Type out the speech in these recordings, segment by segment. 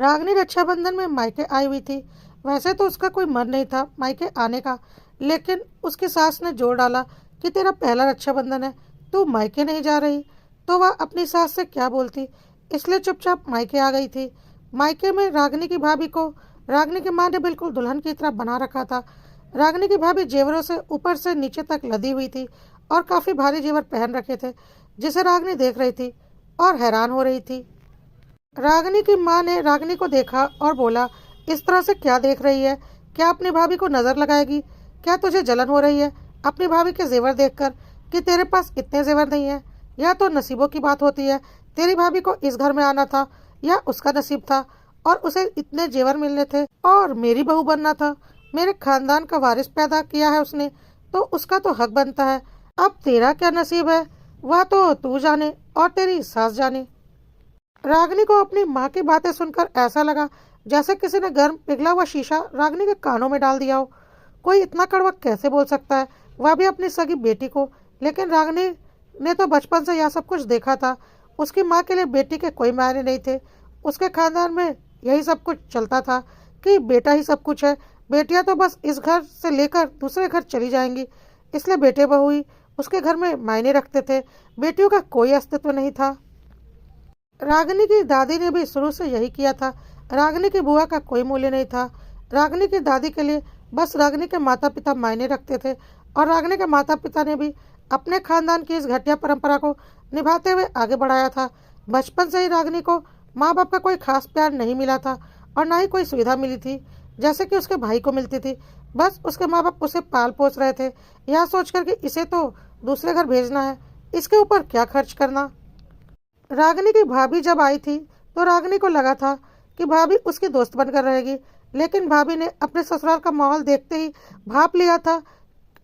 रागनी रक्षाबंधन में मायके आई हुई थी। वैसे तो उसका कोई मन नहीं था मायके आने का, लेकिन उसकी सास ने जोर डाला कि तेरा पहला रक्षाबंधन है, तू मायके नहीं जा रही। तो वह अपनी सास से क्या बोलती, इसलिए चुपचाप मायके आ गई थी। मायके में रागनी की भाभी को रागनी की माँ ने बिल्कुल दुल्हन की तरह बना रखा था। रागनी की भाभी जेवरों से ऊपर से नीचे तक लदी हुई थी और काफी भारी जेवर पहन रखे थे, जिसे रागनी देख रही थी और हैरान हो रही थी। रागिनी की माँ ने रागिनी को देखा और बोला, इस तरह से क्या देख रही है? क्या अपनी भाभी को नजर लगाएगी? क्या तुझे जलन हो रही है अपनी भाभी के जेवर देखकर कि तेरे पास इतने जेवर नहीं है? यह तो नसीबों की बात होती है। तेरी भाभी को इस घर में आना था, यह उसका नसीब था और उसे इतने जेवर मिलने थे और मेरी बहू बनना था। मेरे खानदान का वारिस पैदा किया है उसने, तो उसका तो हक बनता है। अब तेरा क्या नसीब है वह तो तू जाने और तेरी सास जाने। रागिनी को अपनी माँ की बातें सुनकर ऐसा लगा जैसे किसी ने गर्म पिघला हुआ शीशा रागिनी के कानों में डाल दिया हो। कोई इतना कड़वा कैसे बोल सकता है, वह भी अपनी सगी बेटी को? लेकिन रागिनी ने तो बचपन से यह सब कुछ देखा था। उसकी माँ के लिए बेटी के कोई मायने नहीं थे। उसके खानदान में यही सब कुछ चलता था कि बेटा ही सब कुछ है। बेटियां तो बस इस घर से लेकर दूसरे घर चली जाएंगी, इसलिए बेटे बहू ही उसके घर में मायने रखते थे। बेटियों का कोई अस्तित्व नहीं था। रागिनी की दादी ने भी शुरू से यही किया था। रागिनी की बुआ का कोई मूल्य नहीं था। रागिनी की दादी के लिए बस रागिनी के माता पिता मायने रखते थे और रागिनी के माता पिता ने भी अपने खानदान की इस घटिया परंपरा को निभाते हुए आगे बढ़ाया था। बचपन से ही रागिनी को माँ बाप का कोई खास प्यार नहीं मिला था और ना ही कोई सुविधा मिली थी जैसे कि उसके भाई को मिलती थी। बस उसके माँ बाप उसे पाल पोस रहे थे, यह सोचकर कि इसे तो दूसरे घर भेजना है, इसके ऊपर क्या खर्च करना। रागिनी की भाभी जब आई थी तो रागिनी को लगा था कि भाभी उसकी दोस्त बनकर रहेगी, लेकिन भाभी ने अपने ससुराल का माहौल देखते ही भाप लिया था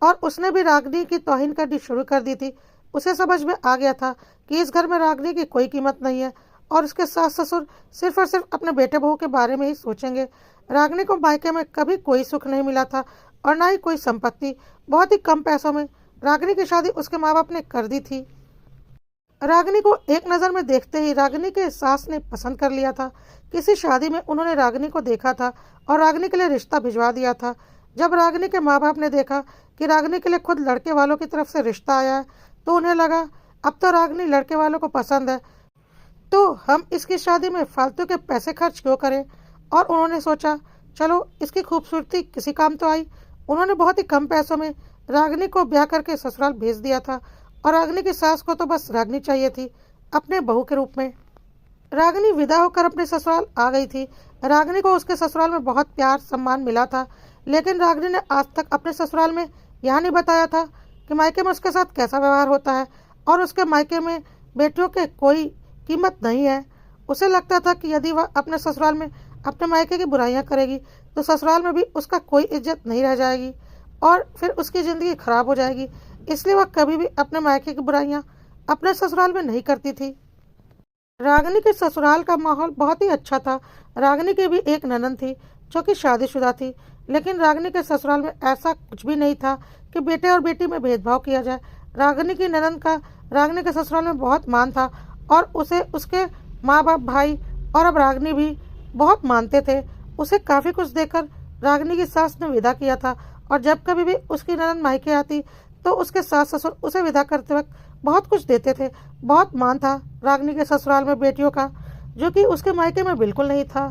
और उसने भी रागिनी की तौहीन करनी शुरू कर दी थी। उसे समझ में आ गया था कि इस घर में रागिनी की कोई कीमत नहीं है और उसके सास ससुर सिर्फ और सिर्फ अपने बेटे बहू के बारे में ही सोचेंगे। रागिनी को मायके में कभी कोई सुख नहीं मिला था और ना ही कोई संपत्ति। बहुत ही कम पैसों में रागिनी की शादी उसके माँ बाप ने कर दी थी। रागिनी को एक नज़र में देखते ही रागिनी के सास ने पसंद कर लिया था। किसी शादी में उन्होंने रागिनी को देखा था और रागिनी के लिए रिश्ता भिजवा दिया था। जब रागिनी के माँ बाप ने देखा कि रागिनी के लिए खुद लड़के वालों की तरफ से रिश्ता आया है, तो उन्हें लगा अब तो रागिनी लड़के वालों को पसंद है, तो हम इसकी शादी में फालतू के पैसे खर्च क्यों करें। और उन्होंने सोचा चलो इसकी खूबसूरती किसी काम तो आई। उन्होंने बहुत ही कम पैसों में रागिनी को ब्याह करके ससुराल भेज दिया था और रागिनी की सास को तो बस रागिनी चाहिए थी अपने बहू के रूप में। रागिनी विदा होकर अपने ससुराल आ गई थी। रागिनी को उसके ससुराल में बहुत प्यार सम्मान मिला था, लेकिन रागिनी ने आज तक अपने ससुराल में यह नहीं बताया था कि मायके में उसके साथ कैसा व्यवहार होता है और उसके मायके में बेटियों के कोई कीमत नहीं है। उसे लगता था कि यदि वह अपने ससुराल में अपने मायके की बुराइयां करेगी तो ससुराल में भी उसका कोई इज्जत नहीं रह जाएगी और फिर उसकी ज़िंदगी खराब हो जाएगी। इसलिए वह कभी भी अपने मायके की बुराइयां अपने ससुराल में नहीं करती थी। रागिनी के ससुराल का माहौल बहुत ही अच्छा था। रागिनी की भी एक ननद थी जो कि शादीशुदा थी, लेकिन रागिनी के ससुराल में ऐसा कुछ भी नहीं था कि बेटे और बेटी में भेदभाव किया जाए। रागिनी की ननद का रागिनी के ससुराल में बहुत मान था और उसे उसके माँ बाप भाई और अब रागिनी भी बहुत मानते थे। उसे काफ़ी कुछ देकर रागिनी की सास ने विदा किया था और जब कभी भी उसकी ननद मायके आती तो उसके सास ससुर उसे विदा करते वक्त बहुत कुछ देते थे। बहुत मान था रागिनी के ससुराल में बेटियों का, जो कि उसके मायके में बिल्कुल नहीं था।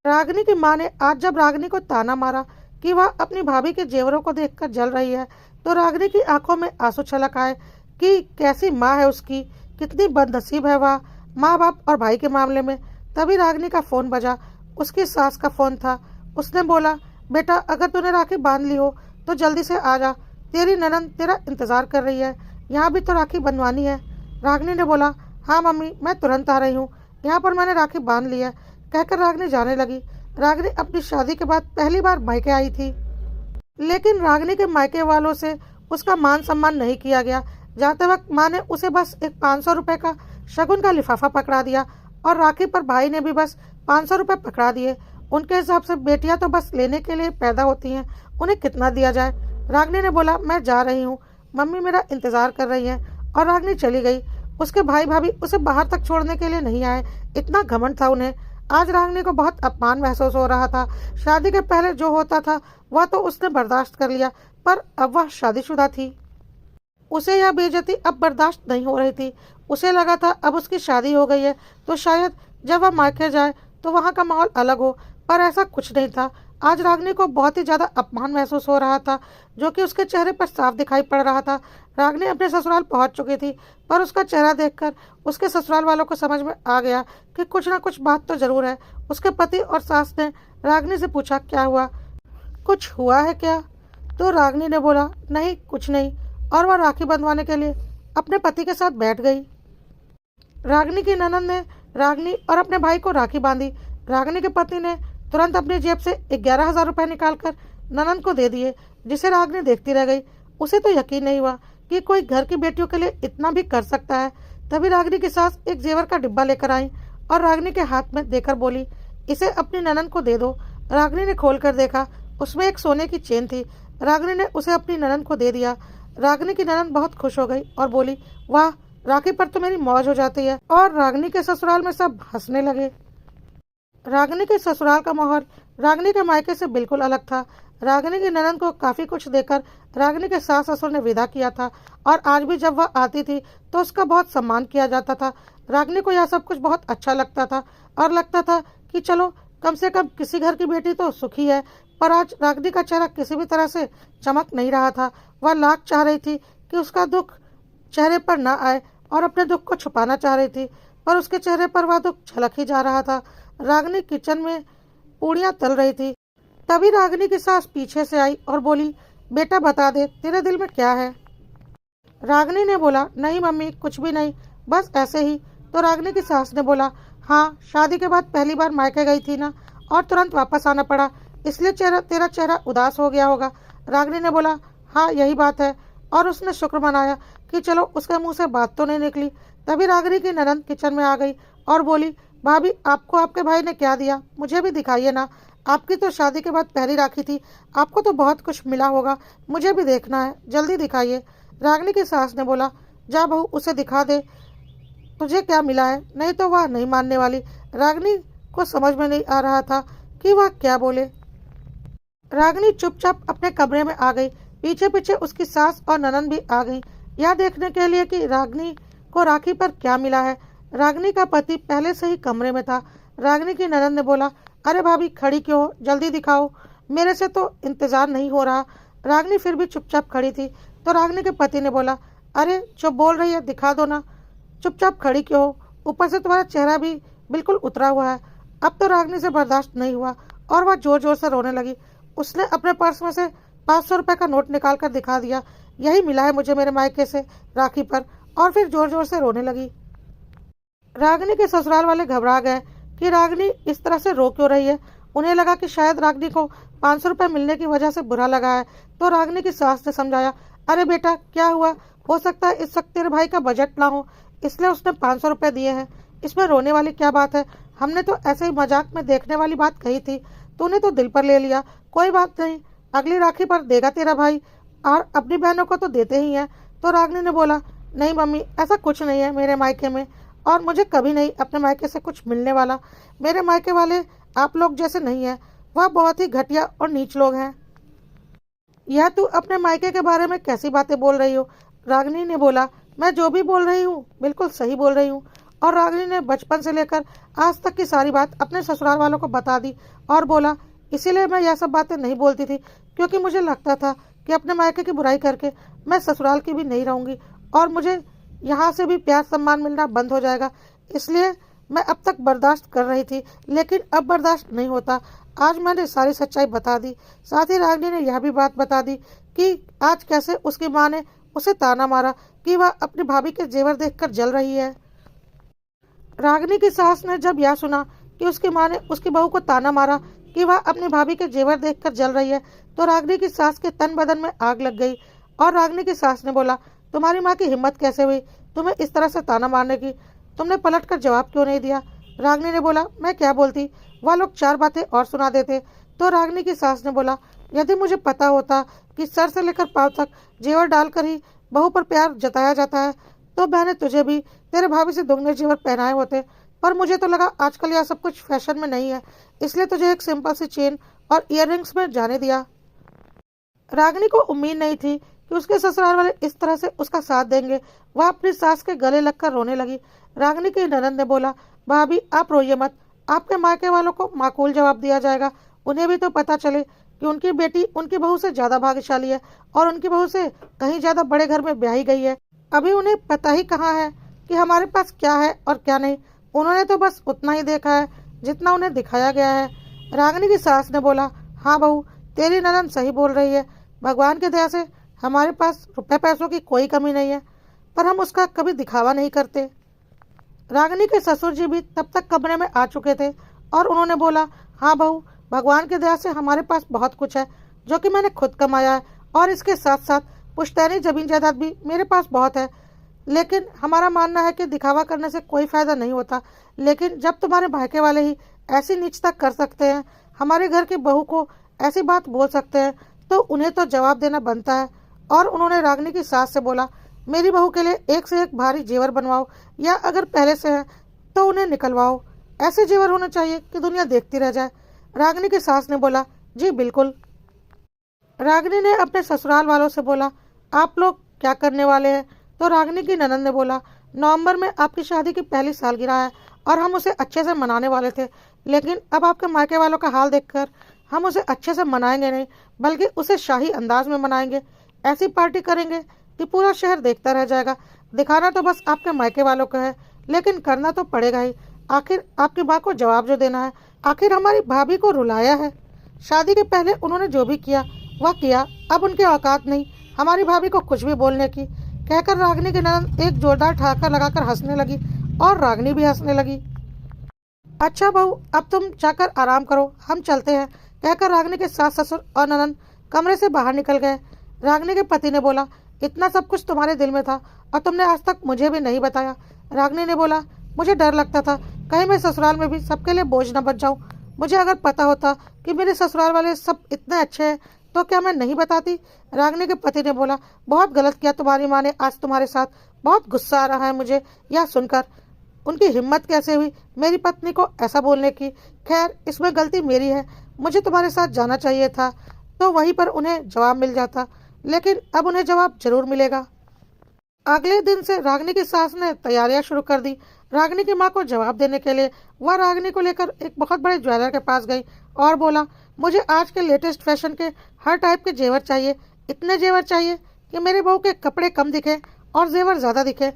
रागिनी की माँ ने आज जब रागिनी को ताना मारा कि वह अपनी भाभी के जेवरों को देखकर जल रही है, तो रागिनी की आंखों में आंसू छलक आए कि कैसी माँ है उसकी, कितनी बदनसीब है वह माँ बाप और भाई के मामले में। तभी रागिनी का फ़ोन बजा। उसकी सास का फ़ोन था। उसने बोला, बेटा अगर तूने राखी बांध ली हो तो जल्दी से आ जा, तेरी ननद तेरा इंतज़ार कर रही है, यहाँ भी तो राखी बंधवानी है। रागिनी ने बोला, हाँ मम्मी मैं तुरंत आ रही हूँ, यहाँ पर मैंने राखी बांध ली है, कहकर रागिनी जाने लगी। रागिनी अपनी शादी के बाद पहली बार मायके आई थी, लेकिन रागिनी के मायके वालों से उसका मान सम्मान नहीं किया गया। जाते वक्त माँ ने उसे बस एक 500 रुपये का शगुन का लिफाफा पकड़ा दिया और राखी पर भाई ने भी बस 500 रुपये पकड़ा दिए। उनके हिसाब से बेटियां तो बस लेने के लिए पैदा होती हैं, उन्हें कितना दिया जाए। रागिनी ने बोला, मैं जा रही हूँ, मम्मी मेरा इंतज़ार कर रही है, और रागिनी चली गई। उसके भाई भाभी उसे बाहर तक छोड़ने के लिए नहीं आए, इतना घमंड था उन्हें। आज रागिनी को बहुत अपमान महसूस हो रहा था। शादी के पहले जो होता था वह तो उसने बर्दाश्त कर लिया, पर अब वह शादीशुदा थी। उसे यह बेइज्जती अब बर्दाश्त नहीं हो रही थी। उसे लगा था अब उसकी शादी हो गई है तो शायद जब वह मायके जाए तो वहाँ का माहौल अलग हो, पर ऐसा कुछ नहीं था। आज रागिनी को बहुत ही ज़्यादा अपमान महसूस हो रहा था, जो कि उसके चेहरे पर साफ दिखाई पड़ रहा था। रागिनी अपने ससुराल पहुंच चुकी थी, पर उसका चेहरा देखकर उसके ससुराल वालों को समझ में आ गया कि कुछ ना कुछ बात तो जरूर है। उसके पति और सास ने रागिनी से पूछा, क्या हुआ, कुछ हुआ है क्या? तो रागिनी ने बोला, नहीं कुछ नहीं, और वह राखी बंधवाने के लिए अपने पति के साथ बैठ गई। रागिनी की ननद ने रागिनी और अपने भाई को राखी बांधी। रागिनी के पति ने तुरंत अपनी जेब से 11,000 रुपये निकालकर ननद को दे दिए, जिसे रागिनी देखती रह गई। उसे तो यकीन नहीं हुआ कि कोई घर की बेटियों के लिए इतना भी कर सकता है। तभी रागिनी की सास एक जेवर का डिब्बा लेकर आई और रागिनी के हाथ में देकर बोली, इसे अपनी ननद को दे दो। रागिनी ने खोल कर देखा, उसमें एक सोने की चेन थी। रागिनी ने उसे अपनी ननद को दे दिया। रागिनी की ननद बहुत खुश हो गई और बोली, वाह, राखी पर तो मेरी मौज हो जाती है। और रागिनी के ससुराल में सब हंसने लगे। रागिनी के ससुराल का माहौल रागिनी के मायके से बिल्कुल अलग था। रागिनी की ननद को काफी कुछ देकर रागिनी के सास ससुर ने विदा किया था, और आज भी जब वह आती थी तो उसका बहुत सम्मान किया जाता था। रागिनी को यह सब कुछ बहुत अच्छा लगता था और लगता था कि चलो कम से कम किसी घर की बेटी तो सुखी है। पर आज रागिनी का चेहरा किसी भी तरह से चमक नहीं रहा था। वह लाख चाह रही थी कि उसका दुख चेहरे पर न आए और अपने दुख को छुपाना चाह रही थी, पर उसके चेहरे पर वह दुख झलक ही जा रहा था। रागिनी किचन में पूड़ियाँ तल रही थी। तभी रागिनी की सास पीछे से आई और बोली, बेटा बता दे तेरे दिल में क्या है? रागिनी ने बोला, नहीं मम्मी, कुछ भी नहीं, बस ऐसे ही। तो रागिनी की सास ने बोला, हाँ, शादी के बाद पहली बार मायके गई थी ना, और तुरंत वापस आना पड़ा, इसलिए तेरा चेहरा उदास हो गया होगा। रागिनी ने बोला, हाँ यही बात है, और उसने शुक्र मनाया कि चलो उसके मुंह से बात तो नहीं निकली। तभी रागिनी की ननद किचन में आ गई और बोली, भाभी, आपको आपके भाई ने क्या दिया, मुझे भी दिखाइए ना। आपकी तो शादी के बाद पहली राखी थी, आपको तो बहुत कुछ मिला होगा, मुझे भी देखना है, जल्दी दिखाइए। रागिनी की सास ने बोला, जा बहू, उसे दिखा दे तुझे क्या मिला है, नहीं तो वह नहीं मानने वाली। रागिनी को समझ में नहीं आ रहा था कि वह क्या बोले। रागिनी चुपचाप अपने कमरे में आ गई। पीछे पीछे उसकी सास और ननद भी आ गई, यह देखने के लिए कि रागिनी को राखी पर क्या मिला है। रागिनी का पति पहले से ही कमरे में था। रागिनी की ननद ने बोला, अरे भाभी, खड़ी क्यों हो, जल्दी दिखाओ, मेरे से तो इंतजार नहीं हो रहा। रागिनी फिर भी चुपचाप खड़ी थी। तो रागिनी के पति ने बोला, अरे जो बोल रही है दिखा दो ना, चुपचाप खड़ी क्यों हो, ऊपर से तुम्हारा चेहरा भी बिल्कुल उतरा हुआ है। अब तो रागिनी से बर्दाश्त नहीं हुआ और वह जोर जोर से रोने लगी। उसने अपने पर्स में से 500 रुपये का नोट निकाल कर दिखा दिया, यही मिला है मुझे मेरे मायके से राखी पर, और फिर जोर जोर से रोने लगी। रागिनी के ससुराल वाले घबरा गए कि रागिनी इस तरह से रो क्यों रही है। उन्हें लगा कि शायद रागिनी को 500 रुपये मिलने की वजह से बुरा लगा है। तो रागिनी की सास ने समझाया, अरे बेटा, क्या हुआ, हो सकता है इस वक्त तेरे भाई का बजट ना हो, इसलिए उसने 500 रुपये दिए हैं, इसमें रोने वाली क्या बात है, हमने तो ऐसे ही मजाक में देखने वाली बात कही थी, तूने तो दिल पर ले लिया, कोई बात नहीं, अगली राखी पर देगा तेरा भाई, और अपनी बहनों को तो देते ही हैं। तो रागिनी ने बोला, नहीं मम्मी, ऐसा कुछ नहीं है मेरे मायके में, और मुझे कभी नहीं अपने मायके से कुछ मिलने वाला। मेरे मायके वाले आप लोग जैसे नहीं है, वह बहुत ही घटिया और नीच लोग हैं। यह तू अपने मायके के बारे में कैसी बातें बोल रही हो? रागिनी ने बोला, मैं जो भी बोल रही हूँ बिल्कुल सही बोल रही हूँ। और रागिनी ने बचपन से लेकर आज तक की सारी बात अपने ससुराल वालों को बता दी और बोला, इसीलिए मैं यह सब बातें नहीं बोलती थी, क्योंकि मुझे लगता था कि अपने मायके की बुराई करके मैं ससुराल की भी नहीं रहूंगी और मुझे यहाँ से भी प्यार सम्मान मिलना बंद हो जाएगा। इसलिए मैं अब तक बर्दाश्त कर रही थी, लेकिन अब बर्दाश्त नहीं होता। आज मैंने सारी सच्चाई बता दी। साथ ही रागिनी ने यह भी बात बता दी कि आज कैसे उसकी माँ ने उसे ताना मारा कि वह अपनी भाभी के जेवर देखकर जल रही है। रागिनी की सास ने जब यह सुना कि उसकी माँ ने उसकी बहू को ताना मारा कि वह अपनी भाभी के जेवर देखकर जल रही है, तो रागिनी की सास के तन बदन में आग लग गई। और रागिनी की सास ने बोला, तुम्हारी माँ की हिम्मत कैसे हुई तुम्हें इस तरह से ताना मारने की, तुमने पलट कर जवाब क्यों नहीं दिया? रागिनी ने बोला, मैं क्या बोलती, वह लोग 4 बातें और सुना देते। तो रागिनी की सास ने बोला, यदि मुझे पता होता कि सर से लेकर पाँव तक जेवर डालकर ही बहू पर प्यार जताया जाता है, तो मैंने तुझे भी तेरे भाभी से दुगने जेवर पहनाए होते। पर मुझे तो लगा आजकल यह सब कुछ फैशन में नहीं है, इसलिए तुझे एक सिंपल सी चेन और इयररिंग्स में जाने दिया। रागिनी को उम्मीद नहीं थी कि उसके ससुराल वाले इस तरह से उसका साथ देंगे। वह अपनी सास के गले लगकर रोने लगी। रागिनी की ननद ने बोला, भाभी आप रोइए मत, आपके मायके वालों को माकूल जवाब दिया जाएगा। उन्हें भी तो पता चले कि उनकी बेटी उनकी बहू से ज्यादा भाग्यशाली है और उनकी बहू से कहीं ज्यादा बड़े घर में ब्याही गई है। अभी उन्हें पता ही कहाँ है कि हमारे पास क्या है और क्या नहीं। उन्होंने तो बस उतना ही देखा है जितना उन्हें दिखाया गया है। रागिनी की सास ने बोला, हाँ बहू, तेरी ननद सही बोल रही है। भगवान की दया से हमारे पास रुपए पैसों की कोई कमी नहीं है, पर हम उसका कभी दिखावा नहीं करते। रागिनी के ससुर जी भी तब तक कमरे में आ चुके थे और उन्होंने बोला, हाँ बहू, भगवान की दया से हमारे पास बहुत कुछ है जो कि मैंने खुद कमाया है, और इसके साथ साथ पुश्तैनी जमीन जायदाद भी मेरे पास बहुत है। लेकिन हमारा मानना है कि दिखावा करने से कोई फायदा नहीं होता। लेकिन जब तुम्हारे भाइके वाले ही ऐसी नीचता कर सकते हैं, हमारे घर की बहू को ऐसी बात बोल सकते हैं, तो उन्हें तो जवाब देना बनता है। और उन्होंने रागिनी की सास से बोला, मेरी बहू के लिए एक से एक भारी जेवर बनवाओ, या अगर पहले से है तो उन्हें निकलवाओ। ऐसे जेवर होने चाहिए कि दुनिया देखती रह जाए। रागिनी की सास ने बोला, जी बिल्कुल। रागिनी ने अपने ससुराल वालों से बोला, आप लोग क्या करने वाले हैं? तो रागिनी की ननद ने बोला, नवंबर में आपकी शादी की पहली सालगिरह है और हम उसे अच्छे से मनाने वाले थे, लेकिन अब आपके मायके वालों का हाल देखकर हम उसे अच्छे से मनाएंगे नहीं, बल्कि उसे शाही अंदाज में मनाएंगे। ऐसी पार्टी करेंगे कि पूरा शहर देखता रह जाएगा। दिखाना तो बस आपके मायके वालों को है, लेकिन करना तो पड़ेगा ही। आखिर आपकी माँ को जवाब जो देना है। आखिर हमारी भाभी को रुलाया है। शादी के पहले उन्होंने जो भी किया वह किया, अब उनके औकात नहीं हमारी भाभी को कुछ भी बोलने की। कहकर रागिनी की ननद एक जोरदार ठहाका लगाकर हंसने लगी और रागिनी भी हंसने लगी। अच्छा बहू, अब तुम जाकर आराम करो, हम चलते हैं। कहकर रागिनी के सास ससुर और ननद कमरे से बाहर निकल गए। रागिनी के पति ने बोला, इतना सब कुछ तुम्हारे दिल में था और तुमने आज तक मुझे भी नहीं बताया। रागिनी ने बोला, मुझे डर लगता था कहीं मैं ससुराल में भी सबके लिए बोझ न बन जाऊं। मुझे अगर पता होता कि मेरे ससुराल वाले सब इतने अच्छे हैं तो क्या मैं नहीं बताती। रागिनी के पति ने बोला, बहुत गलत किया तुम्हारी माँ ने आज तुम्हारे साथ। बहुत गुस्सा आ रहा है मुझे यह सुनकर। उनकी हिम्मत कैसे हुई मेरी पत्नी को ऐसा बोलने की। खैर, इसमें गलती मेरी है। मुझे तुम्हारे साथ जाना चाहिए था तो वहीं पर उन्हें जवाब मिल जाता, लेकिन अब उन्हें जवाब जरूर मिलेगा। अगले दिन से रागिनी की सास ने तैयारियां शुरू कर दी। रागिनी की माँ को जवाब देने के लिए वह रागिनी को लेकर एक बहुत बड़े ज्वेलर के पास गई और बोला, मुझे आज के लेटेस्ट फैशन के हर टाइप के जेवर चाहिए। इतने जेवर चाहिए कि मेरे बहू के कपड़े कम दिखे और जेवर ज़्यादा दिखे,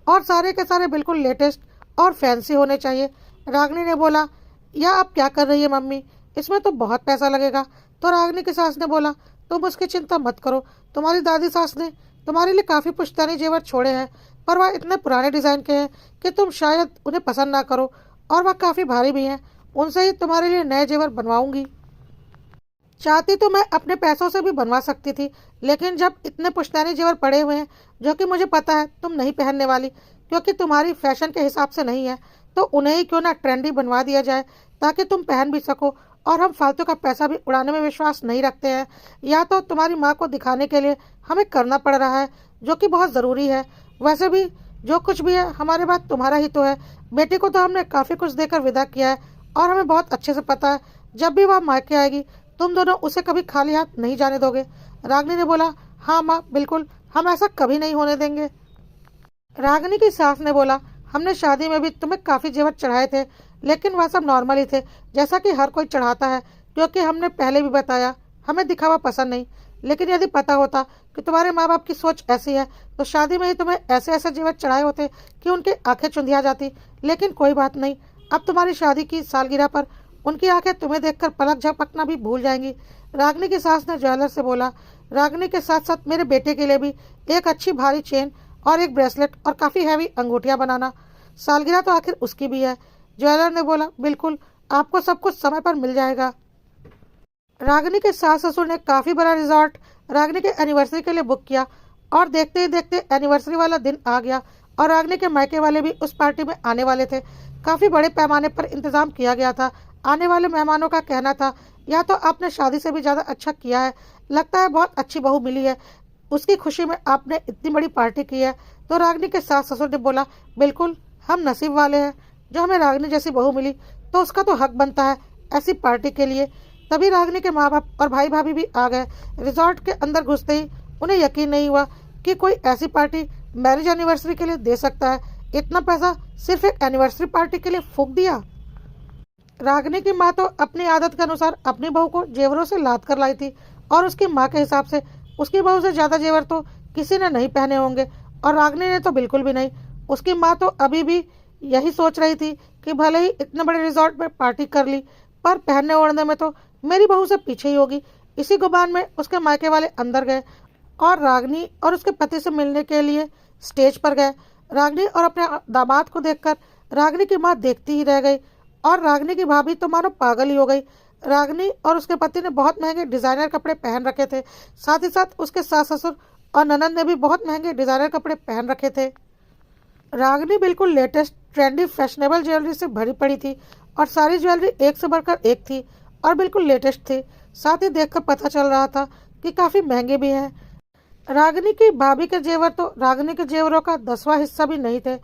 और सारे के सारे बिल्कुल लेटेस्ट और फैंसी होने चाहिए। रागिनी ने बोला, यह आप क्या कर रही है मम्मी, इसमें तो बहुत पैसा लगेगा। तो रागिनी की सास ने बोला, तुम उसकी चिंता मत करो, तुम्हारी दादी सास ने तुम्हारे लिए काफ़ी पुश्तैनी जेवर छोड़े हैं, पर वह इतने पुराने डिज़ाइन के हैं कि तुम शायद उन्हें पसंद ना करो, और वह काफ़ी भारी भी हैं। उनसे ही तुम्हारे लिए नए जेवर बनवाऊंगी। चाहती तो मैं अपने पैसों से भी बनवा सकती थी, लेकिन जब इतने पुश्तैनी जेवर पड़े हुए हैं जो कि मुझे पता है तुम नहीं पहनने वाली क्योंकि तुम्हारी फैशन के हिसाब से नहीं है, तो उन्हें ही क्यों ना ट्रेंडी बनवा दिया जाए ताकि तुम पहन भी सको। और हम फालतू का पैसा भी उड़ाने में विश्वास नहीं रखते हैं। या तो तुम्हारी माँ को दिखाने के लिए हमें करना पड़ रहा है, जो कि बहुत ज़रूरी है। वैसे भी जो कुछ भी है हमारे बाद तुम्हारा ही तो है। बेटी को तो हमने काफ़ी कुछ देकर विदा किया है और हमें बहुत अच्छे से पता है जब भी वह मायके आएगी तुम दोनों उसे कभी खाली हाथ नहीं जाने दोगे। रागिनी ने बोला, हाँ माँ बिल्कुल, हम ऐसा कभी नहीं होने देंगे। रागिनी की सास ने बोला, हमने शादी में भी तुम्हें काफ़ी जेवर चढ़ाए थे, लेकिन वह सब नॉर्मल ही थे, जैसा कि हर कोई चढ़ाता है, क्योंकि हमने पहले भी बताया हमें दिखावा पसंद नहीं। लेकिन यदि पता होता कि तुम्हारे माँ बाप की सोच ऐसी है तो शादी में ही तुम्हें ऐसे ऐसे जेवर चढ़ाए होते कि उनकी आंखें चुंधिया जाती। लेकिन कोई बात नहीं, अब तुम्हारी शादी की सालगिरह पर उनकी आंखें तुम्हें देखकर पलक झपकना भी भूल जाएंगी। रागिनी की सास ने ज्वेलर से बोला, रागिनी के साथ साथ मेरे बेटे के लिए भी एक अच्छी भारी चेन और एक ब्रेसलेट और काफ़ी हैवी अंगूठियाँ बनाना। सालगिरह तो आखिर उसकी भी है। ज्वेलर ने बोला, बिल्कुल, आपको सब कुछ समय पर मिल जाएगा। रागिनी के सास ससुर ने काफ़ी बड़ा रिजॉर्ट रागिनी के एनिवर्सरी के लिए बुक किया, और देखते ही देखते एनिवर्सरी वाला दिन आ गया और रागिनी के मायके वाले भी उस पार्टी में आने वाले थे। काफ़ी बड़े पैमाने पर इंतजाम किया गया था। आने वाले मेहमानों का कहना था, या तो आपने शादी से भी ज़्यादा अच्छा किया है, लगता है बहुत अच्छी बहू मिली है, उसकी खुशी में आपने इतनी बड़ी पार्टी की है। तो रागिनी के सास ससुर ने बोला, बिल्कुल, हम नसीब वाले हैं जो हमें रागिनी जैसी बहू मिली तो उसका तो हक बनता है ऐसी पार्टी के लिए। तभी रागिनी के माँ बाप और भाई भाभी भी आ गए। रिजॉर्ट के अंदर घुसते ही उन्हें यकीन नहीं हुआ कि कोई ऐसी पार्टी मैरिज एनिवर्सरी के लिए दे सकता है। इतना पैसा सिर्फ एक एनिवर्सरी पार्टी के लिए फूंक दिया। रागिनी की माँ तो अपनी आदत के अनुसार अपनी बहू को जेवरों से लाद कर लाई थी और उसकी माँ के हिसाब से उसकी बहू से ज़्यादा जेवर तो किसी ने नहीं पहने होंगे और रागिनी ने तो बिल्कुल भी नहीं। उसकी माँ तो अभी भी यही सोच रही थी कि भले ही इतने बड़े रिजॉर्ट में पार्टी कर ली पर पहनने ओढ़ने में तो मेरी बहू से पीछे ही होगी। इसी गुमान में उसके मायके वाले अंदर गए और रागिनी और उसके पति से मिलने के लिए स्टेज पर गए। रागिनी और अपने दामाद को देखकर रागिनी की माँ देखती ही रह गई और रागिनी की भाभी तो मानो पागल ही हो गई। रागिनी और उसके पति ने बहुत महंगे डिज़ाइनर कपड़े पहन रखे थे, साथ ही साथ उसके सास ससुर और ननद ने भी बहुत महंगे डिज़ाइनर कपड़े पहन रखे थे। रागिनी बिल्कुल लेटेस्ट ट्रेंडी फैशनेबल ज्वेलरी से भरी पड़ी थी और सारी ज्वेलरी एक से बढ़कर एक थी और बिल्कुल लेटेस्ट थी। साथ ही देखकर पता चल रहा था कि काफ़ी महंगे भी हैं। रागिनी की भाभी के जेवर तो रागिनी के जेवरों का 10वां हिस्सा भी नहीं थे।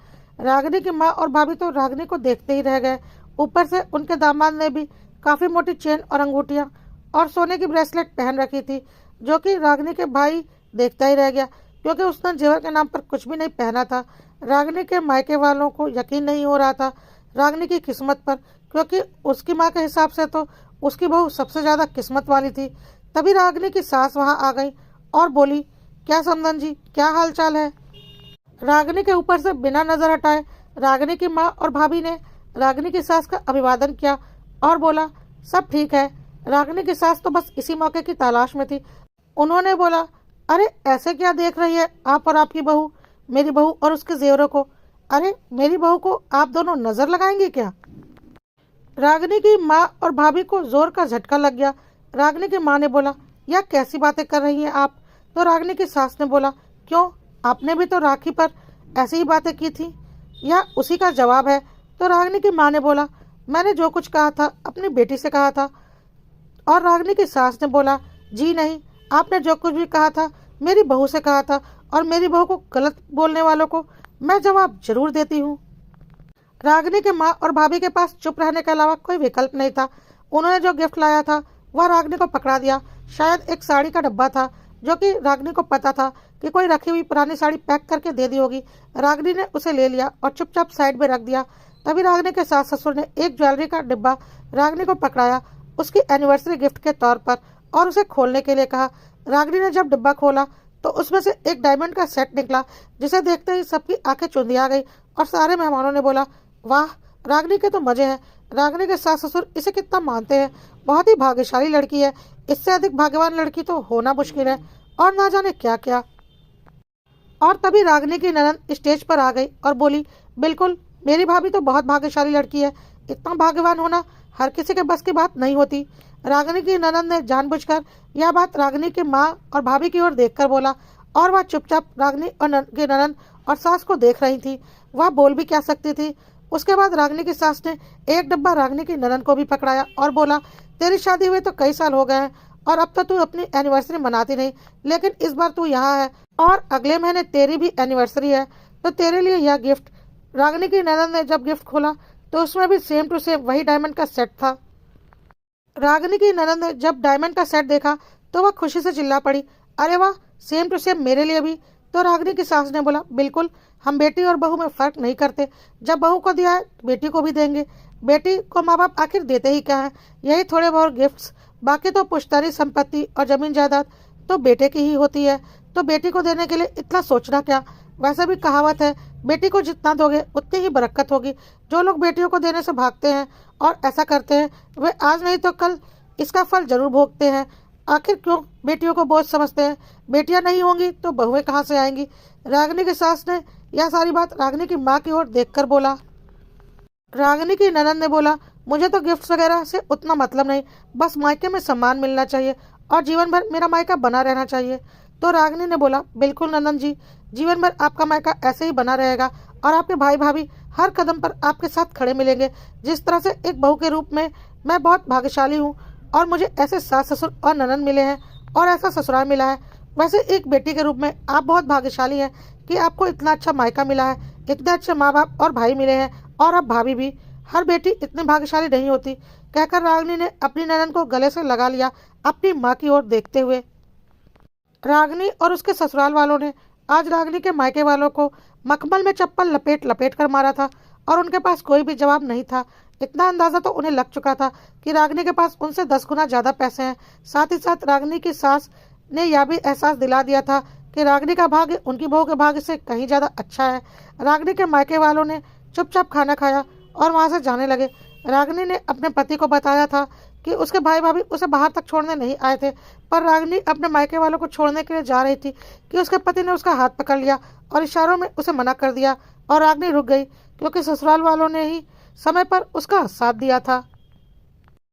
रागिनी की माँ और भाभी तो रागिनी को देखते ही रह गए। ऊपर से उनके दामाद ने भी काफ़ी मोटी चेन और अंगूठियाँ और सोने की ब्रेसलेट पहन रखी थी, जो कि रागिनी के भाई देखता ही रह गया क्योंकि उसने जेवर के नाम पर कुछ भी नहीं पहना था। रागिनी के मायके वालों को यकीन नहीं हो रहा था रागिनी की किस्मत पर, क्योंकि उसकी माँ के हिसाब से तो उसकी बहू सबसे ज़्यादा किस्मत वाली थी। तभी रागिनी की सास वहाँ आ गई और बोली, क्या समधन जी, क्या हाल चाल है। रागिनी के ऊपर से बिना नजर हटाए रागिनी की माँ और भाभी ने रागिनी की सास का अभिवादन किया और बोला, सब ठीक है। रागिनी की सास तो बस इसी मौके की तलाश में थी। उन्होंने बोला, अरे ऐसे क्या देख रही है आप और आपकी बहू, मेरी बहू और उसके जेवरों को। अरे मेरी बहू को आप दोनों नजर लगाएंगे क्या। रागिनी की माँ और भाभी को जोर का झटका लग गया। रागिनी की माँ ने बोला, यह कैसी बातें कर रही हैं आप। तो रागिनी की सास ने बोला, क्यों, आपने भी तो राखी पर ऐसी ही बातें की थी, यह उसी का जवाब है। तो रागिनी की माँ ने बोला, मैंने जो कुछ कहा था अपनी बेटी से कहा था। और रागिनी की सास ने बोला, जी नहीं, आपने जो कुछ भी कहा था मेरी बहू से कहा था और मेरी बहू को गलत बोलने वालों को मैं जवाब जरूर देती हूँ। रागिनी के माँ और भाभी के पास चुप रहने के अलावा कोई विकल्प नहीं था। उन्होंने जो गिफ्ट लाया था वह रागिनी को पकड़ा दिया। शायद एक साड़ी का डब्बा था जो कि रागिनी को पता था कि कोई रखी हुई पुरानी साड़ी पैक करके दे दी होगी। रागिनी ने उसे ले लिया और चुपचाप साइड में रख दिया। तभी रागिनी के सास ससुर ने एक ज्वेलरी का डिब्बा रागिनी को पकड़ाया उसकी एनिवर्सरी गिफ्ट के तौर पर और उसे खोलने के लिए कहा। रागिनी ने जब डिब्बा खोला तो उसमें से एक डायमंड का सेट निकला, जिसे देखते ही सबकी आंखें चुंधिया गई और सारे मेहमानों ने बोला, वाह, रागिनी के तो मजे हैं। रागिनी के सास ससुर इसे कितना मानते हैं, बहुत ही भाग्यशाली लड़की है, इससे अधिक भाग्यवान लड़की तो होना मुश्किल है और ना जाने क्या क्या। और तभी रागिनी की ननद स्टेज पर आ गई और बोली, बिल्कुल, मेरी भाभी तो बहुत भाग्यशाली लड़की है, इतना भाग्यवान होना हर किसी के बस की बात नहीं होती। रागिनी की ननद ने जानबूझकर यह बात रागिनी की माँ और भाभी की ओर देखकर बोला और वह चुपचाप रागिनी और की ननद और सास को देख रही थी। वह बोल भी क्या सकती थी। उसके बाद रागिनी की सास ने एक डब्बा रागिनी की ननद को भी पकड़ाया और बोला, तेरी शादी हुए तो कई साल हो गए हैं और अब तो तू अपनी एनिवर्सरी मनाती नहीं, लेकिन इस बार तू यहाँ है और अगले महीने तेरी भी एनिवर्सरी है, तो तेरे लिए यह गिफ्ट। रागिनी की ननद ने जब गिफ्ट खोला तो उसमें भी सेम टू सेम वही डायमंड का सेट था। रागिनी की ननद ने जब डायमंड का सेट देखा तो वह खुशी से चिल्ला पड़ी, अरे वाह, सेम टू सेम मेरे लिए भी। तो रागिनी की सास ने बोला, बिल्कुल, हम बेटी और बहू में फर्क नहीं करते, जब बहू को दिया है बेटी को भी देंगे। बेटी को माँ बाप आखिर देते ही क्या है, यही थोड़े बहुत गिफ्ट्स, बाकी तो पुश्तैनी संपत्ति और जमीन जायदाद तो बेटे की ही होती है, तो बेटी को देने के लिए इतना सोचना क्या। वैसे भी कहावत है, बेटी को जितना दोगे उतनी ही बरकत होगी। जो लोग बेटियों को देने से भागते हैं और ऐसा करते हैं वे आज नहीं तो कल इसका फल जरूर भोगते हैं। आखिर क्यों बेटियों को बोझ समझते हैं, बेटियां नहीं होंगी तो बहुएं कहाँ से आएंगी। रागिनी की सास ने यह सारी बात रागिनी की माँ की ओर देखकर बोला। रागिनी की ननद ने बोला, मुझे तो गिफ्ट्स वगैरह से उतना मतलब नहीं, बस मायके में सम्मान मिलना चाहिए और जीवन भर मेरा मायका बना रहना चाहिए। तो रागिनी ने बोला, बिल्कुल नंदन जी, जीवन भर आपका मायका ऐसे ही बना रहेगा और आपके भाई भाभी हर कदम पर आपके साथ खड़े मिलेंगे। जिस तरह से एक बहू के रूप में मैं बहुत भाग्यशाली हूँ और मुझे ऐसे सास ससुर और ननद मिले हैं और ऐसा ससुराल मिला है, वैसे एक बेटी के रूप में आप बहुत भाग्यशाली हैं कि आपको इतना अच्छा मायका मिला है, इतने अच्छे माँ बाप और भाई मिले हैं और अब भाभी भी, हर बेटी इतनी भाग्यशाली नहीं होती, कहकर रागिनी ने अपनी ननद को गले से लगा लिया, अपनी माँ की ओर देखते हुए। रागिनी और उसके ससुराल वालों ने आज रागिनी के मायके वालों को मखमल में चप्पल लपेट लपेट कर मारा था और उनके पास कोई भी जवाब नहीं था। इतना अंदाजा तो उन्हें लग चुका था कि रागिनी के पास उनसे 10 गुना ज्यादा पैसे हैं। साथ ही साथ रागिनी की सास ने यह भी एहसास दिला दिया था कि रागिनी का भाग्य उनकी बहू के भाग्य से कहीं ज्यादा अच्छा है। रागिनी के मायके वालों ने चुपचाप खाना खाया और वहां से जाने लगे। रागिनी ने अपने पति को बताया था कि उसके भाई भाभी उसे बाहर तक छोड़ने नहीं आए थे, पर रागिनी अपने मायके वालों को छोड़ने के लिए जा रही थी कि उसके पति ने उसका हाथ पकड़ लिया और इशारों में उसे मना कर दिया और रागिनी रुक गई, क्योंकि ससुराल वालों ने ही समय पर उसका साथ दिया था।